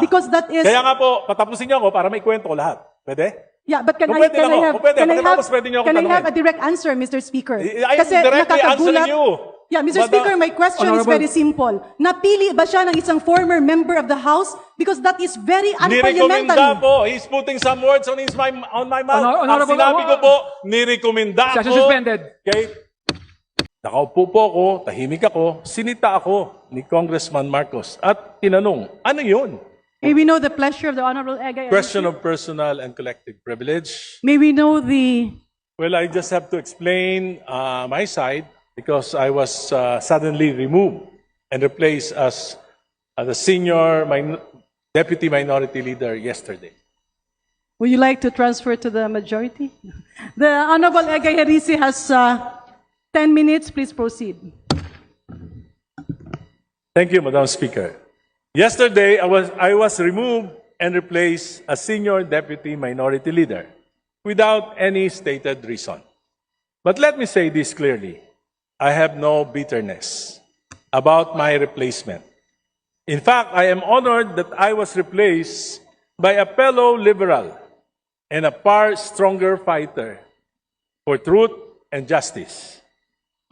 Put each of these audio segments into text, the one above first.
Because that is... Kaya nga po, patapusin niyo ako para may kwento ko lahat. Pwede? Yeah, but can Kung I, pwede can lang I ako. have, Kung pwede, can I pagkatapos have, pwede niyo ako can I have tanungin. a direct answer, Mr. Speaker? I am directly answering you. Yeah, Mr. Speaker, my question is very simple. Napili ba siya ng isang former member of the House? Because that is very Nirekomenda unparliamentary. po. He's putting some words on my mouth. Ang Honorable, sinabi ko po, nirekomenda Siya ako. suspended. Okay? Nakaupo po ako, tahimik ako, sinita ako ni Congressman Marcos at tinanong, ano yun? May we know the pleasure of the Honorable Egay? Question of personal and collective privilege. May we know the... Well, I just have to explain my side because I was suddenly removed and replaced as the senior deputy minority leader yesterday. Would you like to transfer to the majority? The Honorable Egay Herisi has 10 minutes. Please proceed. Thank you, Madam Speaker. Yesterday, I was removed and replaced as senior deputy minority leader without any stated reason. But let me say this clearly. I have no bitterness about my replacement. In fact, I am honored that I was replaced by a fellow liberal and a far stronger fighter for truth and justice,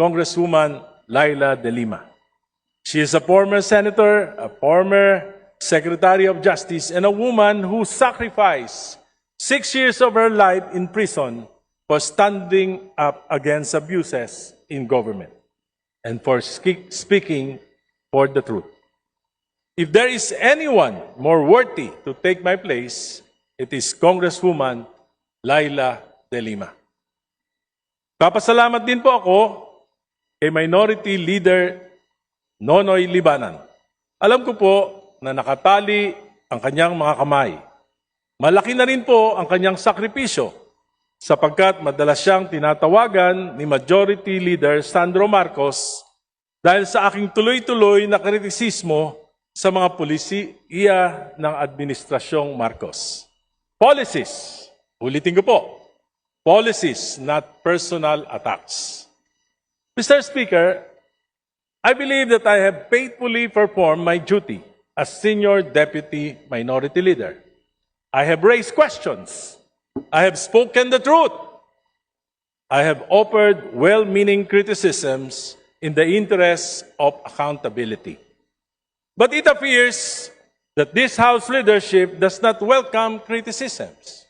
Congresswoman Laila De Lima. She is a former senator, a former secretary of justice, and a woman who sacrificed 6 years of her life in prison for standing up against abuses in government and for speaking for the truth. If there is anyone more worthy to take my place, it is Congresswoman Laila De Lima. Papasalamat din po ako kay Minority Leader Nonoy Libanan. Alam ko po na nakatali ang kanyang mga kamay. Malaki na rin po ang kanyang sakripisyo sapagkat madalas siyang tinatawagan ni Majority Leader Sandro Marcos dahil sa aking tuloy-tuloy na kritisismo sa mga polisiya ng Administrasyong Marcos. Policies, ulitin ko po, policies, not personal attacks. Mr. Speaker, I believe that I have faithfully performed my duty as Senior Deputy Minority Leader. I have raised questions. I have spoken the truth. I have offered well-meaning criticisms in the interest of accountability. But it appears that this House leadership does not welcome criticisms.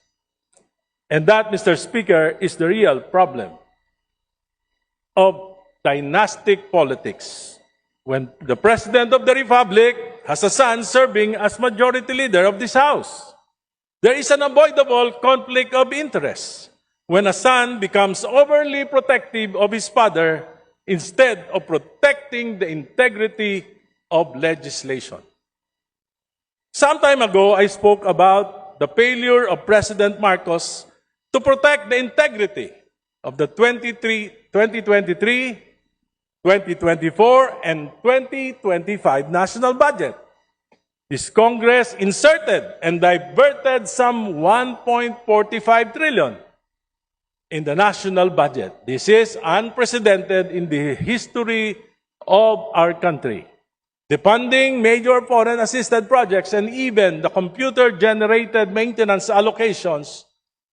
And that, Mr. Speaker, is the real problem of dynastic politics. When the President of the Republic has a son serving as Majority Leader of this House, there is an unavoidable conflict of interest when a son becomes overly protective of his father instead of protecting the integrity of legislation. Some time ago, I spoke about the failure of President Marcos to protect the integrity of the 2023, 2024, and 2025 national budget. This Congress inserted and diverted some 1.45 trillion in the national budget. This is unprecedented in the history of our country. Defunding major foreign assisted projects and even the computer-generated maintenance allocations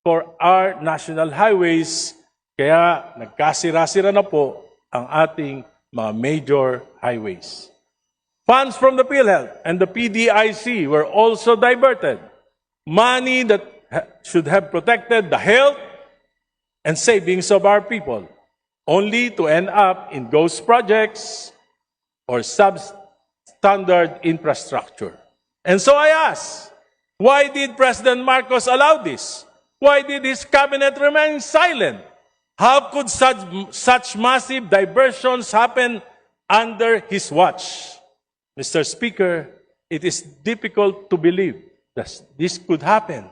for our national highways. Kaya nagkasira-sira na po ang ating mga major highways. Funds from the PhilHealth and the PDIC were also diverted. Money that should have protected the health and savings of our people, only to end up in ghost projects or substandard infrastructure. And so I ask, why did President Marcos allow this? Why did his cabinet remain silent? How could such massive diversions happen under his watch? Mr. Speaker, it is difficult to believe that this could happen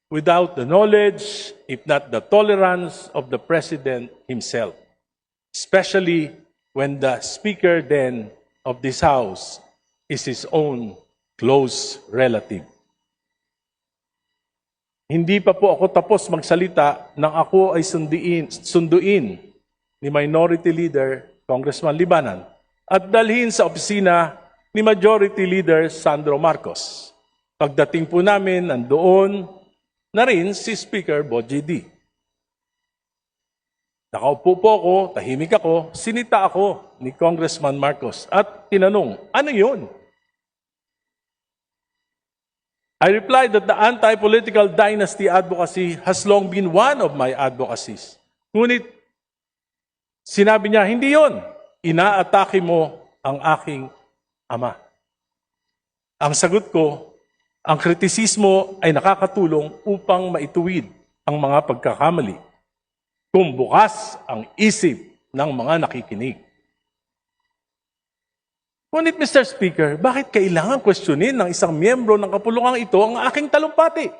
without the knowledge, if not the tolerance, of the President himself, especially when the Speaker then of this House is his own close relative. Hindi pa po ako tapos magsalita nang ako ay sunduin ni Minority Leader Congressman Libanan at dalhin sa opisina ni Majority Leader Sandro Marcos. Pagdating po namin, nandoon na rin si Speaker Bogie D. Nakaupo po ako, tahimik ako, sinita ako ni Congressman Marcos at tinanong, ano yun? I replied that the anti-political dynasty advocacy has long been one of my advocacies. Ngunit sinabi niya, hindi yun. Inaatake mo ang aking ama. Ang sagot ko, ang kritisismo ay nakakatulong upang maituwid ang mga pagkakamali kung bukas ang isip ng mga nakikinig. Ngunit, Mr. Speaker, bakit kailangan questionin ng isang miyembro ng kapulungang ito ang aking talumpati?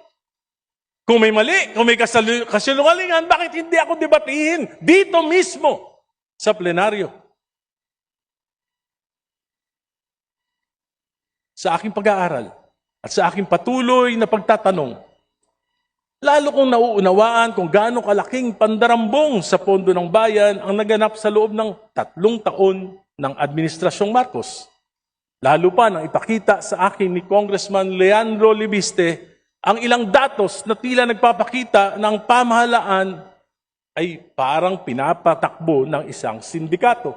Kung may mali, kung may kasinungalingan, bakit hindi ako debatihin dito mismo sa plenaryo? Sa aking pag-aaral at sa aking patuloy na pagtatanong, lalo kong nauunawaan kung gaano kalaking pandarambong sa pondo ng bayan ang naganap sa loob ng 3 taon ng Administrasyong Marcos. Lalo pa nang ipakita sa akin ni Congressman Leandro Libiste ang ilang datos na tila nagpapakita ng pamahalaan ay parang pinapatakbo ng isang sindikato.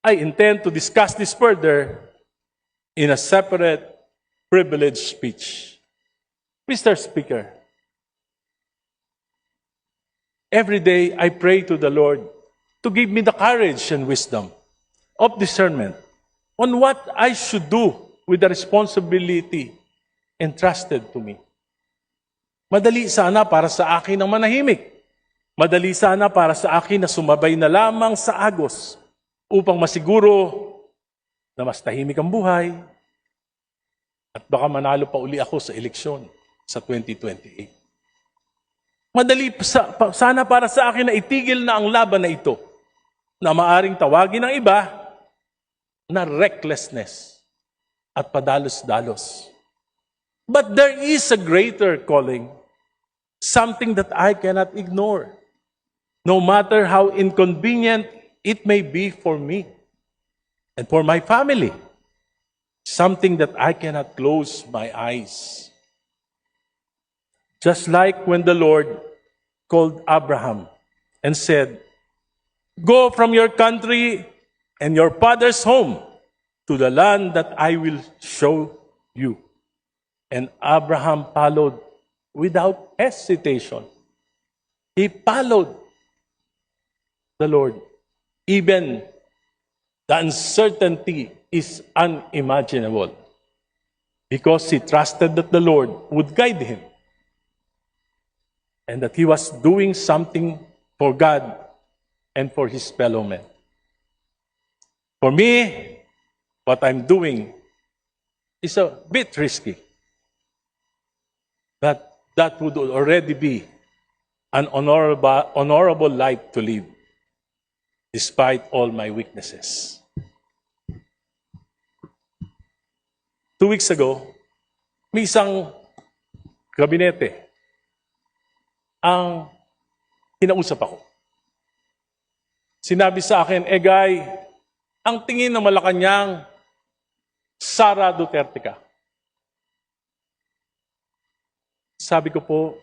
I intend to discuss this further in a separate privileged speech. Mr. Speaker, every day I pray to the Lord to give me the courage and wisdom of discernment on what I should do with the responsibility entrusted to me. Madali sana para sa akin ang manahimik. Madali sana para sa akin na sumabay na lamang sa agos upang masiguro na mas tahimik ang buhay at baka manalo pa uli ako sa eleksyon sa 2028. Madali sana para sa akin na itigil na ang laban na ito na maaring tawagin ng iba na recklessness at padalos-dalos. But there is a greater calling, something that I cannot ignore, no matter how inconvenient it may be for me and for my family, something that I cannot close my eyes. Just like when the Lord called Abraham and said, "Go from your country and your father's home to the land that I will show you." And Abraham followed without hesitation. He followed the Lord. Even the uncertainty is unimaginable because he trusted that the Lord would guide him and that he was doing something for God and for his fellow men. For me, what I'm doing is a bit risky. But that would already be an honorable life to live, despite all my weaknesses. 2 weeks ago, may isang gabinete ang kinausap ako. Sinabi sa akin, Guy, ang tingin ng Malacanang, Sara Duterte ka. Sabi ko po,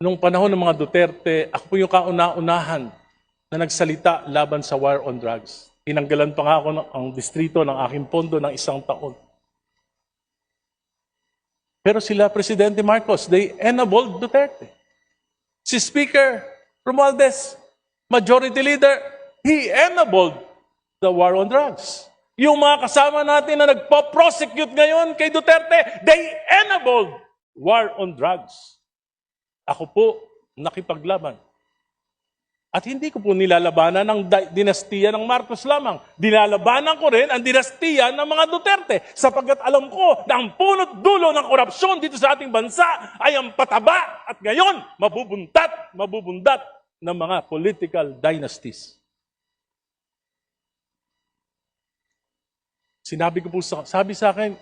nung panahon ng mga Duterte, ako po yung kauna-unahan na nagsalita laban sa war on drugs. Tinanggalan pa nga ako ang distrito ng aking pondo ng 1 taon. Pero sila, Presidente Marcos, they enabled Duterte. Si Speaker Romualdez, Majority Leader, he enabled the war on drugs. Yung mga kasama natin na nagpo-prosecute ngayon kay Duterte, they enabled war on drugs. Ako po, nakipaglaban. At hindi ko po nilalabanan ang dinastiya ng Marcos lamang. Dinalabanan ko rin ang dinastiya ng mga Duterte sapagkat alam ko na ang punot dulo ng korupsyon dito sa ating bansa ay ang pataba at ngayon mabubundat ng mga political dynasties. Sabi sa akin,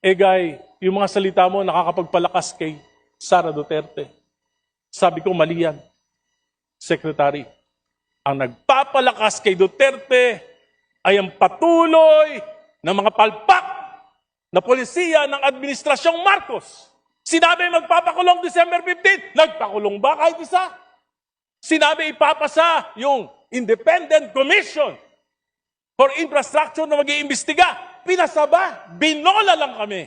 Guy, yung mga salita mo nakakapagpalakas kay Sara Duterte. Sabi ko, mali yan. Secretary, ang nagpapalakas kay Duterte ay ang patuloy na mga palpak na polisiya ng Administrasyong Marcos. Sinabi magpapakulong December 15, nagpakulong ba kahit isa? Sinabi ipapasa yung Independent Commission for Infrastructure na mag-iimbestiga. Pinasa ba? Binola lang kami.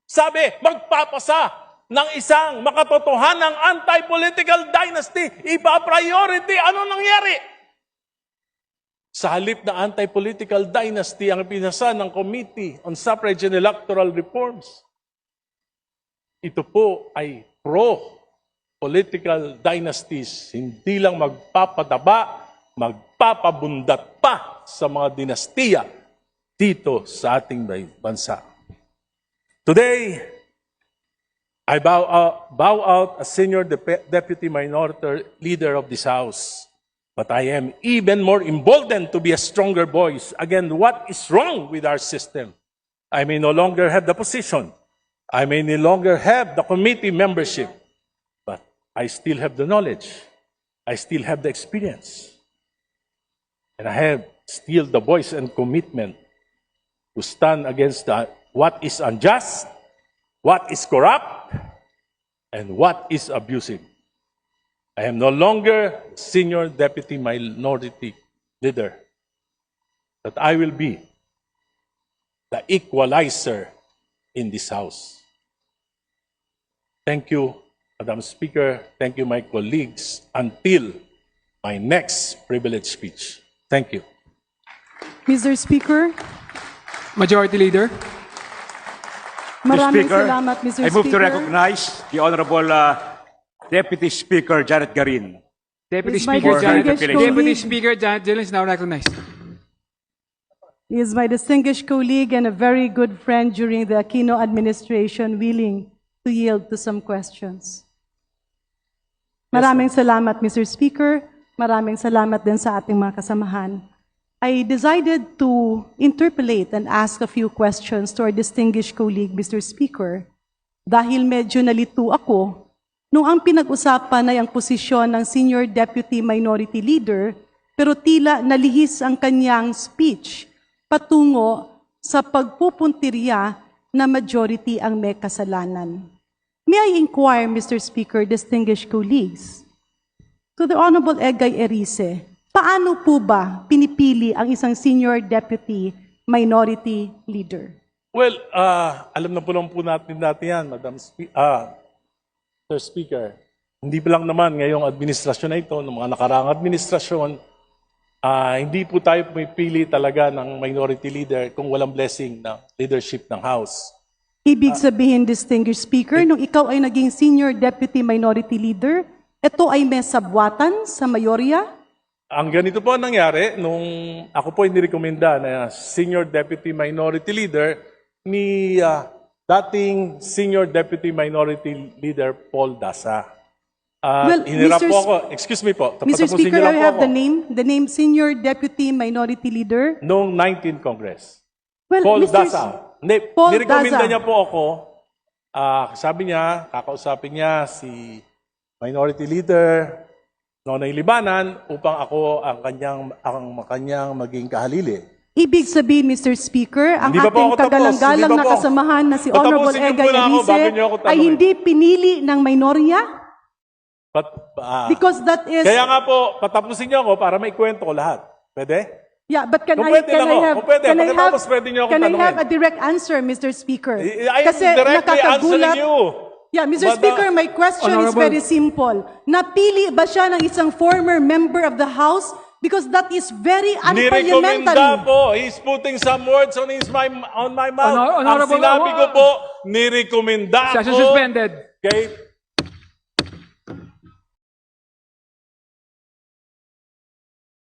Sabi, magpapasa ng isang makatotohanang anti-political dynasty. Ipa-priority. Ano nangyari? Sa halip na anti-political dynasty ang pinasa ng Committee on Suffrage and Electoral Reforms. Ito po ay pro-political dynasties. Hindi lang magpapadaba, magpapabundat pa sa mga dinastiya dito sa ating bansa. Today, I bow out as Senior Deputy Minority Leader of this House. But I am even more emboldened to be a stronger voice against what is wrong with our system. I may no longer have the position. I may no longer have the committee membership. But I still have the knowledge. I still have the experience. And I have still the voice and commitment to stand against what is unjust, what is corrupt, and what is abusive. I am no longer Senior Deputy Minority Leader, but I will be the equalizer in this House. Thank you, Madam Speaker. Thank you, my colleagues, until my next privilege speech. Thank you. Mr. Speaker, Majority Leader. maraming Speaker, salamat, Mr. Speaker. I move to recognize the Honorable Deputy Speaker Janet Garin. Deputy Is my Speaker Janet, distinguished Deputy Deputy colleague- Speaker Janet Dillon is now recognized. He is my distinguished colleague and a very good friend during the Aquino administration, willing to yield to some questions. Maraming salamat, Mr. Speaker. Maraming salamat din sa ating mga kasamahan. I decided to interpolate and ask a few questions to our distinguished colleague, Mr. Speaker, dahil medyo nalito ako nung ang pinag-usapan ay ang posisyon ng Senior Deputy Minority Leader, pero tila nalihis ang kanyang speech patungo sa pagpupuntirya na majority ang may kasalanan. May I inquire, Mr. Speaker, distinguished colleagues, to the Honorable Egay Erice, paano po ba pinipili ang isang Senior Deputy Minority Leader? Well, alam na po lang po natin yan, Mr. Speaker. Hindi pa lang naman ngayong administrasyon na ito, ng mga nakaraang administrasyon, hindi po tayo pumipili talaga ng minority leader kung walang blessing ng leadership ng House. Ibig sabihin, distinguished speaker, nung ikaw ay naging Senior Deputy Minority Leader, ito ay may sabwatan sa mayorya? Ang ganito po ang nangyari nung ako po inirekomenda na Senior Deputy Minority Leader ni dating Senior Deputy Minority Leader Paul Dasa. Well, Hinirap Mr. po ako. Excuse me po. Mr. Tapusin Speaker, niyo lang I po have ako. the name Senior Deputy Minority Leader. Noong 19th Congress. Well, Paul Mr. Dasa. Hindi, Paul nirekomenda Daza. niya po ako. Sabi niya, kakausapin niya si Minority Leader Nonoy Libanan upang ako ang kanyang maging kahalili. Ibig sabihin, Mr. Speaker, ang Hindi pa po ating ako tapos. kagalang-galang Hindi pa na po. kasamahan na si Honorable Patapusin niyo Egay muna ako bago Erice niyo ako ay tanungin. hindi pinili ng minorya? But, Because that is... kaya nga po, patapusin niyo ako para maikwento ko lahat. Pwede? Yeah, but can Kung I pwede lang, have kung pwede, can I have pagkatapos pwede niyo akong can I tanungin. have a direct answer, Mr. Speaker? I am directly answering you. Yeah, Mr. But, Speaker, my question is Honorable- very simple. Napili ba siya ng isang former member of the House? Because that is very Nirekomenda unparliamentary. po. He's putting some words on my mouth. Ang Honorable- sinabi ko po, nirekomenda Session ko suspended. kay